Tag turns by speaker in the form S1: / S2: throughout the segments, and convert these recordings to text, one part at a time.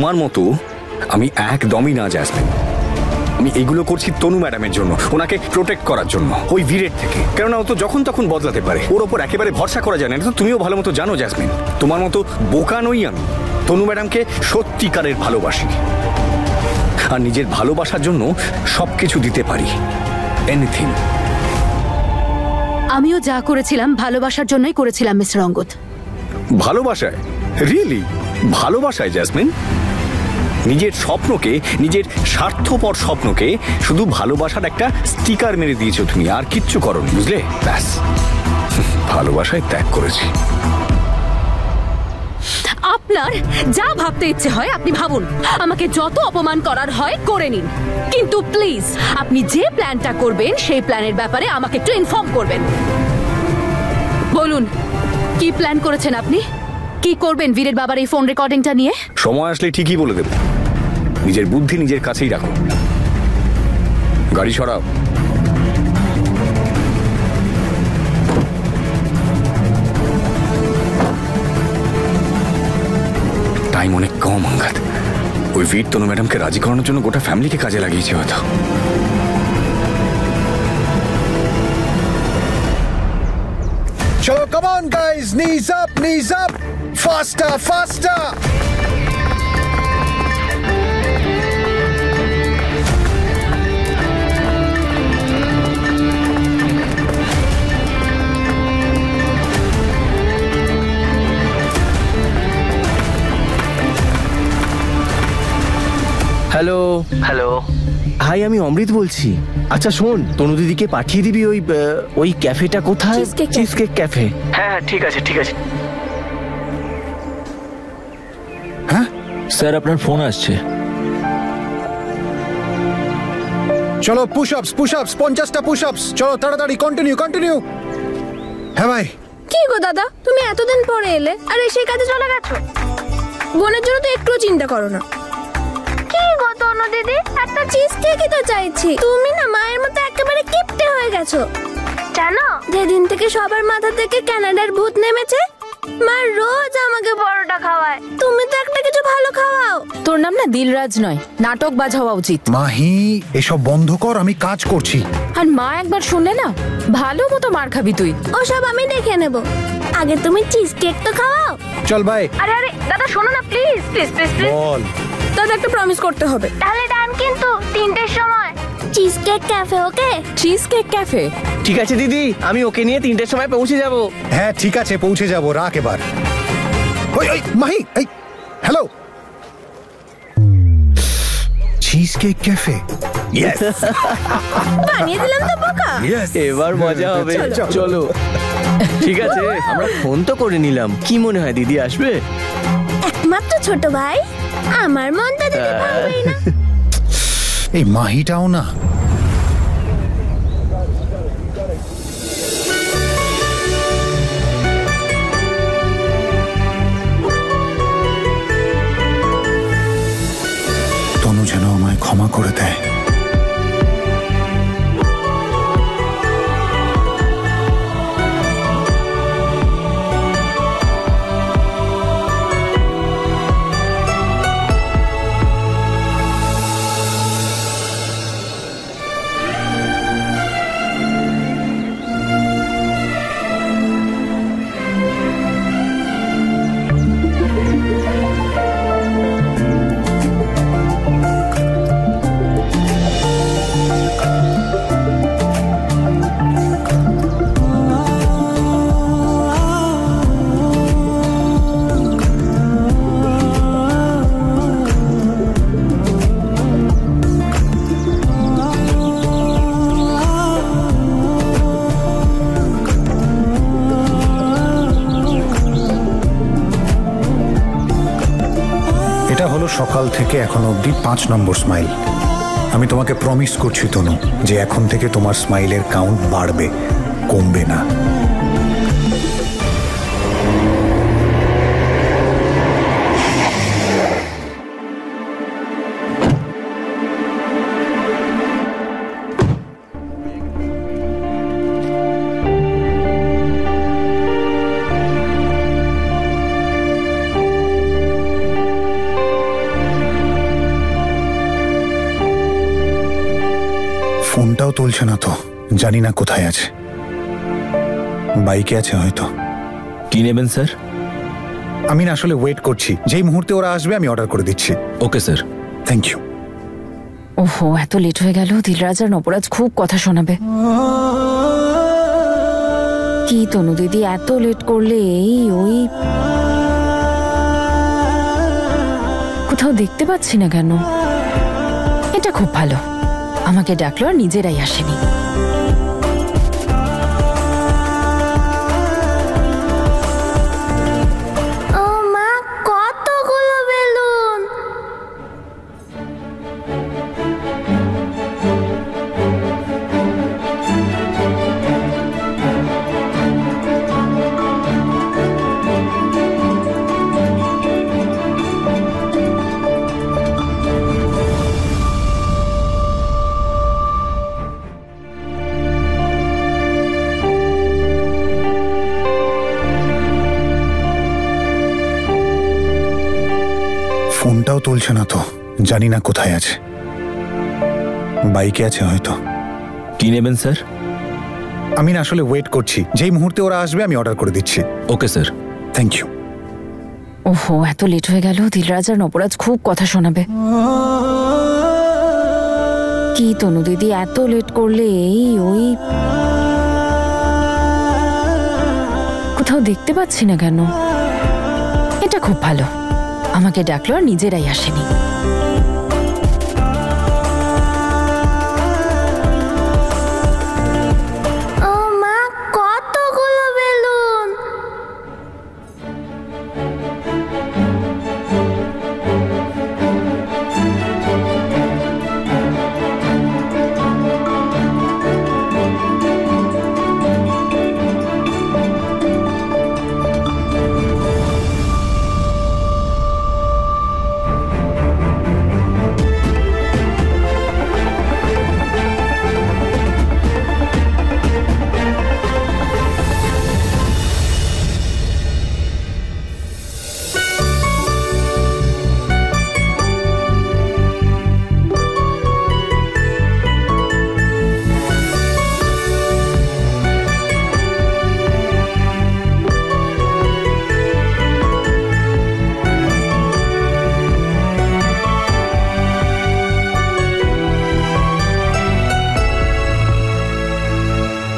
S1: তোমার মতো আমি একদমই না জ্যাসমিন। আমি এগুলো করছি তনু ম্যাডামের জন্য, ওনাকে প্রোটেক্ট করার জন্য, ওই ভিড়ের থেকে। কেননা ও তো যখন তখন বদলাতে পারে, ওর ওপর একেবারে ভরসা করা যায় না। তো তুমিও ভালো মতো জানো জ্যাসমিন, তোমার মতো বোকা নই আমি। তনু ম্যাডামকে সত্যিকারের ভালোবাসি, আর নিজের ভালোবাসার জন্য সবকিছু দিতে পারি, এনিথিং।
S2: আমিও যা করেছিলাম ভালোবাসার জন্যই করেছিলাম মিস্টার অঙ্গদ।
S1: ভালোবাসায়? রিয়েলি? ভালোবাসায় জ্যাসমিন? নিজের স্বপ্নকে, নিজের স্বার্থপর স্বপ্নকে শুধু ভালোবাসার একটা স্টিকার মেরে দিয়েছো তুমি, আর কিচ্ছু করোনি, বুঝলে? ব্যাস, ভালোবাসায় ত্যাগ করেছি।
S2: আপনার যা ভাবতে ইচ্ছে হয় আপনি ভাবুন, আমাকে যত অপমান করার হয় করে নিন, কিন্তু প্লিজ আপনি যে প্ল্যানটা করবেন সেই প্ল্যানের ব্যাপারে আমাকে একটু ইনফর্ম করবেন। বলুন, কি প্ল্যান করেছেন আপনি? কি করবেন বীরের বাবার এই ফোন রেকর্ডিংটা নিয়ে?
S1: সময় আসলে ঠিকই বলে দেব। নিজের বুদ্ধি নিজের কাছেই রাখো। গাড়ি সরাও। টাইম অনেক কম আঙ্গাত। ওই বীর তনু ম্যাডামকে রাজি করানোর জন্য গোটা ফ্যামিলিকে কাজে লাগিয়েছে হয়তো।
S3: চলো, come on guys, knees up, faster, faster.
S4: Hello hello, hi, আমি অমৃত বলছি। আচ্ছা শোন, তনু দিদিকে পাঠিয়ে দিবি ওই ক্যাফেটা কোথায়? Cheesecake cafe. হ্যাঁ ঠিক আছে ঠিক আছে।
S3: হ্যাঁ
S5: স্যার, আপনার ফোন আসছে।
S3: চলো, পুশ-আপস 50টা পুশ-আপস। চলো তাড়াতাড়ি, কন্টিনিউ। হ্যাঁ ভাই।
S6: কি গো দাদা, তুমি এতদিন পরে এলে আর এসে কাজে চলে গেছো? বোনের জন্য তো একটু চিন্তা করো না। কি গো তনু দিদি, একটা চিজ কেকই তো চাইছি। তুমি না মায়ের মতো একেবারে কিপটে হয়ে গেছো জানো। যেদিন থেকে সবার মাথা থেকে কানাডার ভূত নেমেছে, মা রোজ আমাকে পরোটা খাওয়ায়। তুমি তো একটা কিছু ভালো খাওয়াও।
S2: তোর নাম না দিলরাজ নয়, নাটক বাজ হওয়া উচিত।
S3: মাহি, এসব বন্ধ কর, আমি কাজ করছি।
S2: আর মা একবার শুনলে না, ভালো মতো মার খাবি তুই।
S6: ওসব আমি দেখে নেব, আগে তুমি চিজ কেক তো খাওয়াও।
S3: চল ভাই।
S6: আরে দাদা শোনো না, প্লিজ।
S3: বল।
S6: দাদা একটা প্রমিস করতে হবে। তাহলে ডান, কিন্তু 3টের সময় cheese cake cafe. Okay?
S2: Cheese cake cafe.
S4: ঠিক আছে দিদি, আমি ওকে নিয়ে 3টের সময় পৌঁছে যাব।
S3: হ্যাঁ ঠিক আছে, পৌঁছে যাবো। রাখ এবার। ওই মাহি, এই hello. Cheese cake cafe. Yes,
S6: বানিয়ে দিলাম তো বোকা।
S4: এবার মজা হবে। চলো ঠিক আছে, আমরা ফোন তো করে নিলাম। কি মনে হয় দিদি আসবে?
S6: একমাত্র ছোট ভাই, আমার মনটা দিতে পারবেই না।
S3: এই মাহিটাও না। তনু যেন আমায় ক্ষমা করে দেয়। সকাল থেকে এখন অবধি 5 নম্বর স্মাইল। আমি তোমাকে প্রমিস করছি তনু, যে এখন থেকে তোমার স্মাইলের কাউন্ট বাড়বে, কমবে না। তুলছে না তো, জানি না কোথায় আছে। বাইকে আছে হয়তো।
S5: কি নেবেন স্যার?
S3: আমি না আসলে ওয়েট করছি, যেই মুহূর্তে ওরা আসবে আমি অর্ডার করে দিচ্ছি।
S5: Okay sir.
S3: Thank you.
S2: ওহো, এত লেট হয়ে গেল। দিলরাজ আর নবরাজ খুব কথা শোনাবে। কি তনু দিদি, এত লেট করলে? এই ওই কোথাও দেখতে পাচ্ছি না কেন? এটা খুব ভালো, আমাকে ডাকলো আর নিজেরাই আসেনি।
S6: ও মা, কতগুলো বেলুন!
S3: ফোনটাও তুলছে না তো, জানি না কোথায় আছে। বাইকে আছে হয়তো।
S5: কি নেবেন স্যার?
S3: আমি না আসলে ওয়েট করছি, যেই মুহূর্তে ওরা আসবে আমি অর্ডার করে দিচ্ছি।
S5: Okay sir.
S3: Thank you.
S2: ওহো, এত লেট হয়ে গেল। দিলরাজ আর নবরাজ খুব কথা শোনাবে। কি তনু দিদি, এত লেট করলে? এই ওই কোথাও দেখতে পাচ্ছি না কেন? এটা খুব ভালো, আমাকে ডাকলো আর নিজেরাই আসেনি।
S6: ও মা, কতগুলো balloon!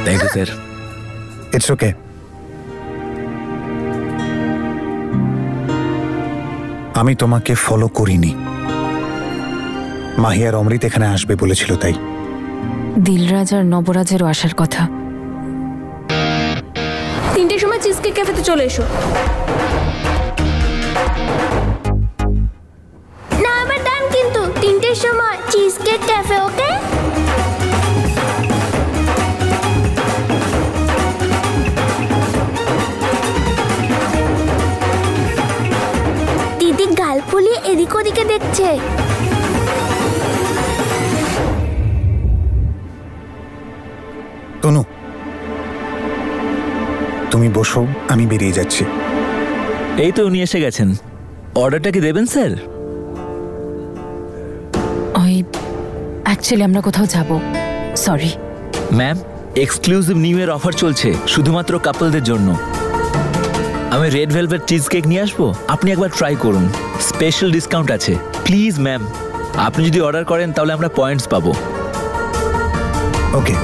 S5: Thank you sir.
S3: It's okay. আমি তোমাকে ফলো করিনি, মাহি আর অমৃত এখানে আসবে বলেছিল তাই।
S2: দিলরাজ আর নবরাজেরও আসার কথা।
S6: 3টের সময় চিজকেক ক্যাফেতে চলে এসো। না, আমার ডান, কিন্তু 3টের সময় চিজকেক ক্যাফে, ওকে? দিদি গাল ফুলিয়ে এদিক ওদিকে দেখছে।
S3: তনু, তুমি বসো, আমি বেরিয়ে যাচ্ছি।
S5: এই তো উনি এসে গেছেন। অর্ডারটা কি দেবেন স্যার?
S2: ওই অ্যাকচুয়ালি আমরা কোথাও যাব, sorry.
S5: Ma'am, exclusive new year offer চলছে শুধুমাত্র কাপলদের জন্য। আমি রেড ভেলভেট চিজ কেক নিয়ে আসবো, আপনি একবার ট্রাই করুন। স্পেশাল ডিসকাউন্ট আছে। প্লিজ ম্যাম, আপনি যদি অর্ডার করেন তাহলে আমরা পয়েন্টস পাবো।
S3: ওকে,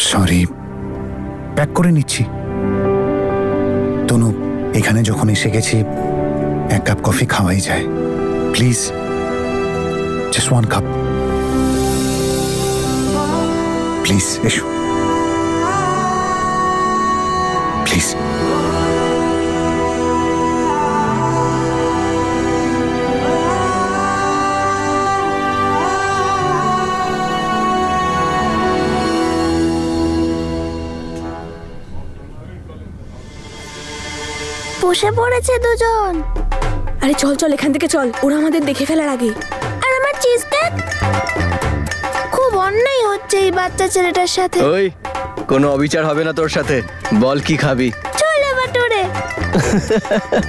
S3: সরি, প্যাক করে নিচ্ছি। তনু, এখানে যখন এসে গেছি এক কাপ কফি খাওয়াই যায়। Please, just 1 cup. প্লিজ এসো, প্লিজ।
S6: বসে পড়েছে দুজন। আরে চল চল, এখান থেকে চল, ওরা আমাদের দেখে ফেলার আগে। আর আমার চিজ কেক, খুব অন্যায় হচ্ছে এই বাচ্চা ছেলেটার সাথে।
S4: ওই, কোনো অবিচার হবে না তোর সাথে। বল কি খাবি?
S6: চলে বাটুরে।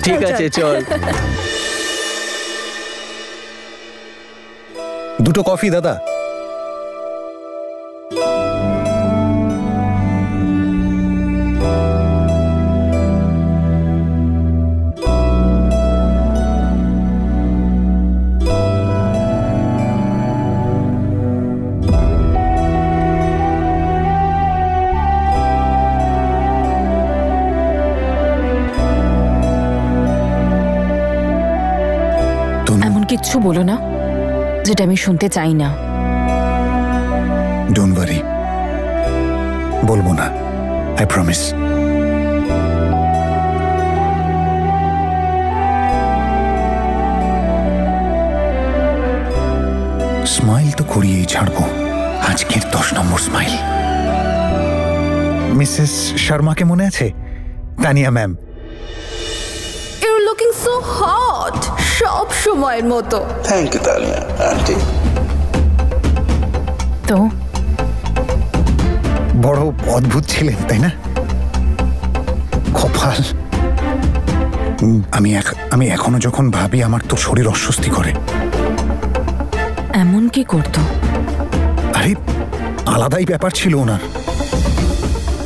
S4: ঠিক আছে, চল।
S3: 2 কফি দাদা।
S2: এমন কিচ্ছু বলো না যেটা আমি শুনতে চাই না।
S3: ডোন্ট ওয়ারি, বলবো না, আই প্রমিস। স্মাইল তো করিয়েই ছাড়বো, আজকের 10 নম্বর স্মাইল। মিসেস শর্মাকে মনে আছে? Tania ma'am.
S2: You're looking so hot, সব সময়ের মতো।
S7: Thank you Tania aunty.
S2: তো
S3: বড় অদ্ভুত ছিলেন তাই না? কপাল। আমি এখনো যখন ভাবি আমার তো শরীর অস্বস্তি করে।
S2: এমন কি করতো?
S3: আরে আলাদাই ব্যাপার ছিল ওনার,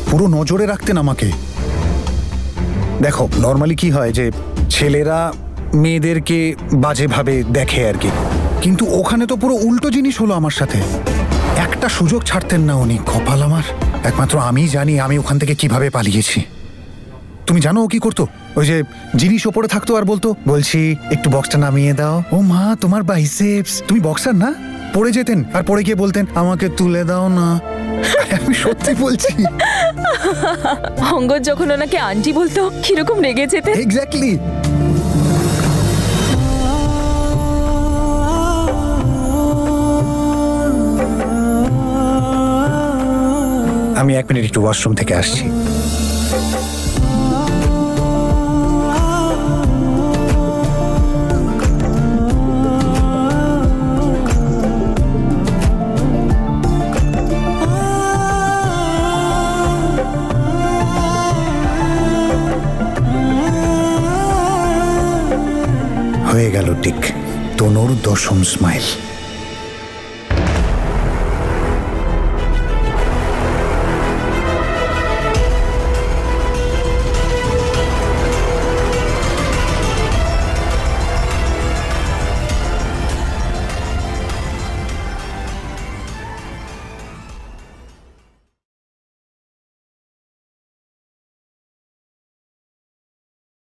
S3: পুরো নজরে রাখতেন আমাকে। দেখো নর্মালি কি হয় যে ছেলেরা মেয়েদেরকে বাজেভাবে দেখে আর কি, কিন্তু ওখানে তো পুরো উল্টো জিনিস হলো আমার সাথে। একটা সুযোগ ছাড়তেন না উনি। কপাল আমার, একমাত্র আমিই জানি আমি ওখান থেকে কিভাবে পালিয়েছি। তুমি জানো ও কি করতো? ওই যে জিনিস ওপরে থাকতো আর বলতো, বলছি একটু বক্সটা নামিয়ে দাও। ও মা, তোমার বাইসেপস, তুমি বক্সার না? পড়ে যেতেন আর পড়ে গিয়ে বলতেন আমাকে তুলে দাও না। আমি সত্যি বলছি।
S2: অঙ্গদ যখন ওনাকে আন্টি বলতো কিরকম রেগে যেতে।
S3: এক্স্যাক্টলি। আমি 1 মিনিট একটু ওয়াশরুম থেকে আসছি। হয়ে গেল ঠিক তনুর 10ম স্মাইল।